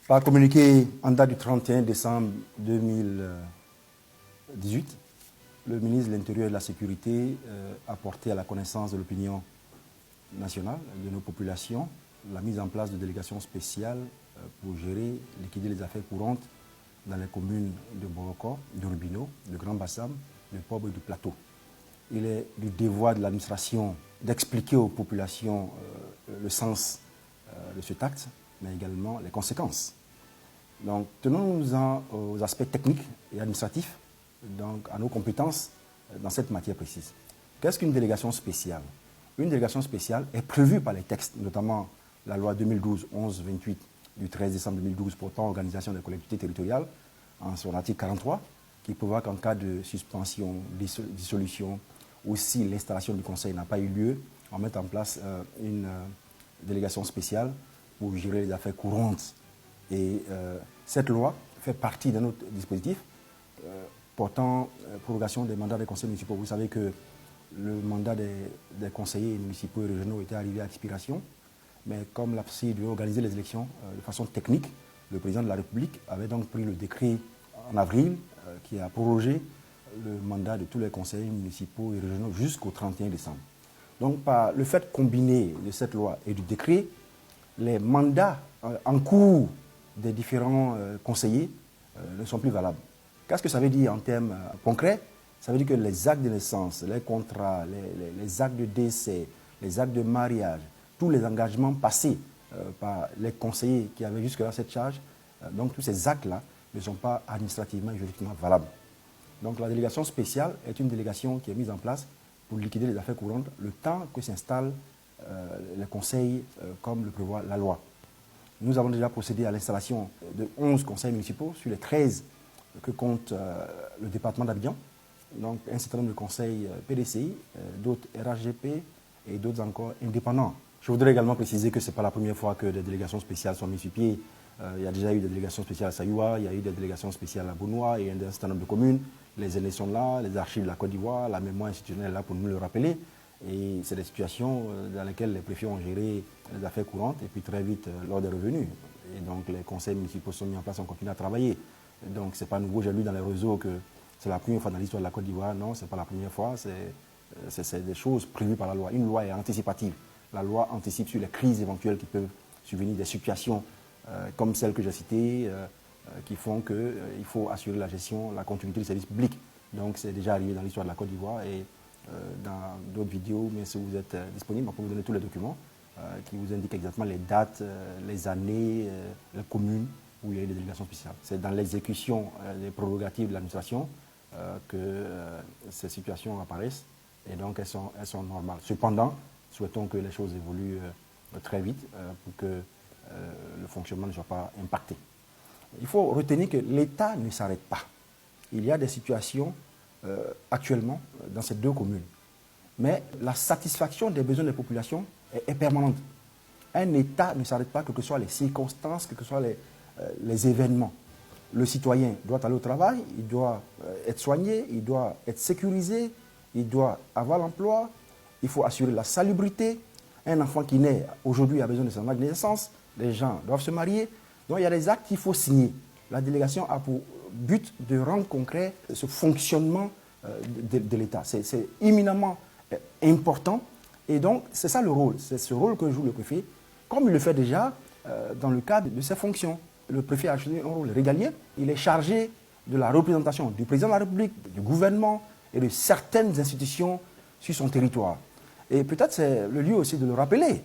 Par communiqué en date du 31 décembre 2018, le ministre de l'Intérieur et de la Sécurité a porté à la connaissance de l'opinion nationale, de nos populations, la mise en place de délégations spéciales pour gérer, liquider les affaires courantes dans les communes de Boroko, de Rubino, de Grand Bassam, de Pobre et du Plateau. Il est du devoir de l'administration d'expliquer aux populations le sens de cet acte, mais également les conséquences. Donc, tenons-nous-en aux aspects techniques et administratifs, donc à nos compétences dans cette matière précise. Qu'est-ce qu'une délégation spéciale? Une délégation spéciale est prévue par les textes, notamment la loi 2012-11-28 du 13 décembre 2012 portant organisation des collectivités territoriales, en son article 43, qui prévoit qu'en cas de suspension, dissolution, ou si l'installation du conseil n'a pas eu lieu, on met en place une délégation spéciale pour gérer les affaires courantes. Et cette loi fait partie d'un autre dispositif portant prorogation des mandats des conseils municipaux. Vous savez que le mandat des conseillers municipaux et régionaux était arrivé à expiration, mais comme la CEI devait organiser les élections de façon technique, le président de la République avait donc pris le décret en avril qui a prorogé le mandat de tous les conseillers municipaux et régionaux jusqu'au 31 décembre. Donc par le fait combiné de cette loi et du décret, les mandats en cours des différents conseillers ne sont plus valables. Qu'est-ce que ça veut dire en termes concrets? Ça veut dire que les actes de naissance, les contrats, les actes de décès, les actes de mariage, tous les engagements passés par les conseillers qui avaient jusque-là cette charge, donc tous ces actes-là ne sont pas administrativement et juridiquement valables. Donc la délégation spéciale est une délégation qui est mise en place pour liquider les affaires courantes le temps que s'installent les conseils comme le prévoit la loi. Nous avons déjà procédé à l'installation de 11 conseils municipaux sur les 13 que compte le département d'Abidjan. Donc un certain nombre de conseils PDCI, d'autres RHGP et d'autres encore indépendants. Je voudrais également préciser que ce n'est pas la première fois que des délégations spéciales sont mises sur pied. Il y a déjà eu des délégations spéciales à Sayoua, il y a eu des délégations spéciales à Bounoua et un certain nombre de communes. Les aînés sont là, les archives de la Côte d'Ivoire, la mémoire institutionnelle est là pour nous le rappeler. Et c'est des situations dans lesquelles les préfets ont géré les affaires courantes et puis très vite l'ordre est revenu. Et donc les conseils municipaux sont mis en place, on continue à travailler. Donc ce n'est pas nouveau, j'ai lu dans les réseaux que c'est la première fois dans l'histoire de la Côte d'Ivoire. Non, ce n'est pas la première fois, c'est des choses prévues par la loi. Une loi est anticipative. La loi anticipe sur les crises éventuelles qui peuvent survenir, des situations comme celles que j'ai citées, qui font qu'il faut assurer la gestion, la continuité du service public. Donc c'est déjà arrivé dans l'histoire de la Côte d'Ivoire et dans d'autres vidéos, mais si vous êtes disponible, on peut vous donner tous les documents qui vous indiquent exactement les dates, les années, les communes où il y a eu des délégations spéciales. C'est dans l'exécution des prérogatives de l'administration que ces situations apparaissent et donc elles sont normales. Cependant, souhaitons que les choses évoluent très vite pour que le fonctionnement ne soit pas impacté. Il faut retenir que l'État ne s'arrête pas. Il y a des situations actuellement dans ces deux communes. Mais la satisfaction des besoins des populations est permanente. Un État ne s'arrête pas, quelles que soient les circonstances, quels que soient les événements. Le citoyen doit aller au travail, il doit être soigné, il doit être sécurisé, il doit avoir l'emploi, il faut assurer la salubrité. Un enfant qui naît aujourd'hui a besoin de son acte de naissance, les gens doivent se marier. Donc il y a des actes qu'il faut signer. La délégation a pour but de rendre concret ce fonctionnement de l'État. C'est éminemment important et donc c'est ça le rôle. C'est ce rôle que joue le préfet, comme il le fait déjà dans le cadre de ses fonctions. Le préfet a joué un rôle régalien. Il est chargé de la représentation du président de la République, du gouvernement et de certaines institutions sur son territoire. Et peut-être c'est le lieu aussi de le rappeler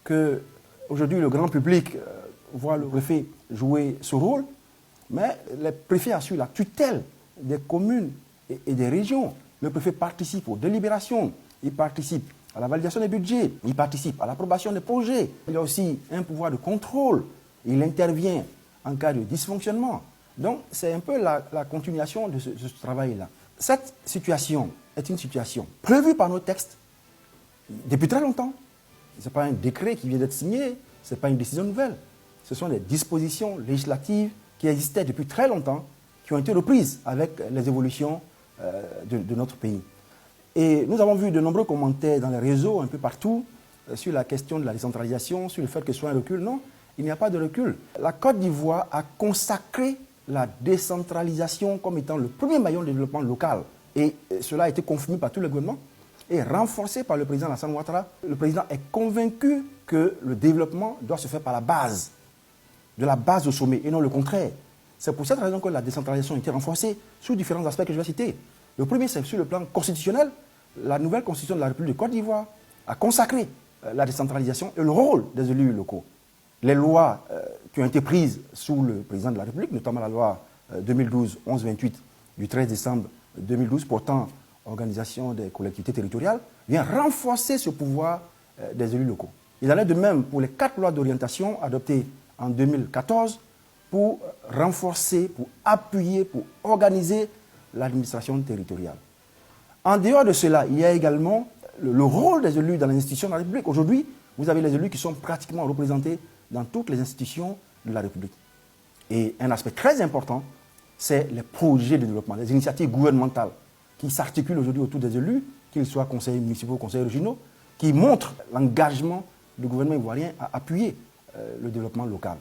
qu'aujourd'hui le grand public voit le préfet jouer ce rôle, mais le préfet assure la tutelle des communes et des régions. Le préfet participe aux délibérations, il participe à la validation des budgets, il participe à l'approbation des projets. Il a aussi un pouvoir de contrôle, il intervient en cas de dysfonctionnement. Donc c'est un peu la continuation de ce travail-là. Cette situation est une situation prévue par nos textes depuis très longtemps. Ce n'est pas un décret qui vient d'être signé, ce n'est pas une décision nouvelle. Ce sont des dispositions législatives qui existaient depuis très longtemps, qui ont été reprises avec les évolutions de notre pays. Et nous avons vu de nombreux commentaires dans les réseaux, un peu partout, sur la question de la décentralisation, sur le fait que ce soit un recul. Non, il n'y a pas de recul. La Côte d'Ivoire a consacré la décentralisation comme étant le premier maillon de développement local. Et cela a été confirmé par tout le gouvernement et renforcé par le président Alassane Ouattara. Le président est convaincu que le développement doit se faire par la base, de la base au sommet, et non le contraire. C'est pour cette raison que la décentralisation a été renforcée sous différents aspects que je vais citer. Le premier, c'est sur le plan constitutionnel. La nouvelle constitution de la République de Côte d'Ivoire a consacré la décentralisation et le rôle des élus locaux. Les lois qui ont été prises sous le président de la République, notamment la loi 2012-1128 du 13 décembre 2012 portant organisation des collectivités territoriales, vient renforcer ce pouvoir des élus locaux. Il en est de même pour les 4 lois d'orientation adoptées en 2014 pour renforcer, pour appuyer, pour organiser l'administration territoriale. En dehors de cela, il y a également le rôle des élus dans les institutions de la République. Aujourd'hui, vous avez les élus qui sont pratiquement représentés dans toutes les institutions de la République. Et un aspect très important, c'est les projets de développement, les initiatives gouvernementales qui s'articulent aujourd'hui autour des élus, qu'ils soient conseillers municipaux, conseillers régionaux, qui montrent l'engagement du gouvernement ivoirien à appuyer le développement local.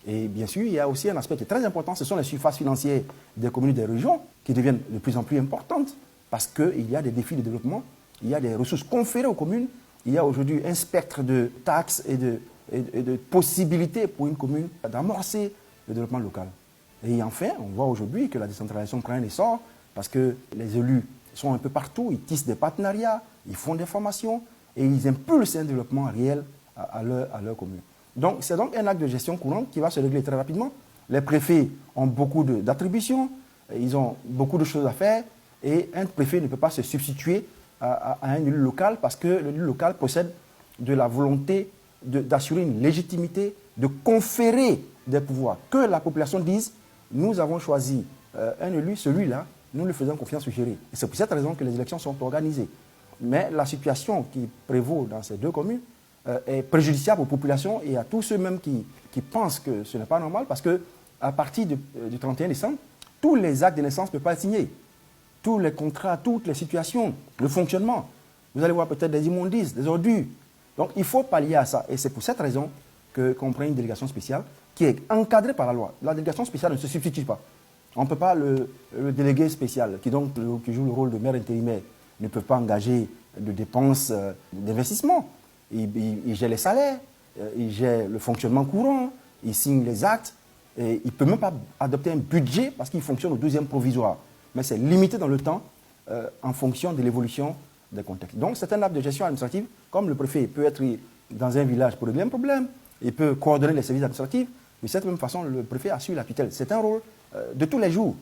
Et bien sûr, il y a aussi un aspect qui est très important, ce sont les surfaces financières des communes et des régions qui deviennent de plus en plus importantes parce qu'il y a des défis de développement, il y a des ressources conférées aux communes, il y a aujourd'hui un spectre de taxes et de possibilités pour une commune d'amorcer le développement local. Et enfin, on voit aujourd'hui que la décentralisation prend un essor parce que les élus sont un peu partout, ils tissent des partenariats, ils font des formations et ils impulsent un développement réel à leur commune. Donc, c'est donc un acte de gestion courante qui va se régler très rapidement. Les préfets ont beaucoup d'attributions, ils ont beaucoup de choses à faire et un préfet ne peut pas se substituer à un élu local parce que l'élu local possède de la volonté d'assurer une légitimité, de conférer des pouvoirs. Que la population dise, nous avons choisi un élu, celui-là, nous lui faisons confiance pour gérer. Et c'est pour cette raison que les élections sont organisées. Mais la situation qui prévaut dans ces 2 communes est préjudiciable aux populations et à tous ceux même qui pensent que ce n'est pas normal parce qu'à partir du 31 décembre, tous les actes de naissance ne peuvent pas être signés. Tous les contrats, toutes les situations, le fonctionnement. Vous allez voir peut-être des immondices, des ordures. Donc il faut pallier à ça. Et c'est pour cette raison qu'on prend une délégation spéciale qui est encadrée par la loi. La délégation spéciale ne se substitue pas. On ne peut pas le délégué spécial, qui joue le rôle de maire intérimaire, ne peut pas engager de dépenses d'investissement. Il gère les salaires, il gère le fonctionnement courant, il signe les actes, et il ne peut même pas adopter un budget parce qu'il fonctionne au 12e provisoire. Mais c'est limité dans le temps en fonction de l'évolution des contextes. Donc c'est un acte de gestion administrative, comme le préfet peut être dans un village pour régler un problème, il peut coordonner les services administratifs, de cette même façon le préfet assure la tutelle. C'est un rôle de tous les jours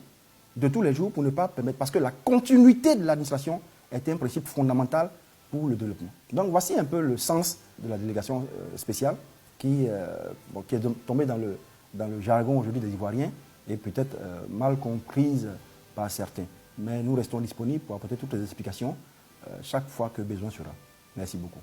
pour ne pas permettre, parce que la continuité de l'administration est un principe fondamental pour le développement. Donc voici un peu le sens de la délégation spéciale qui est tombée dans le jargon aujourd'hui des Ivoiriens et peut-être mal comprise par certains. Mais nous restons disponibles pour apporter toutes les explications chaque fois que besoin sera. Merci beaucoup.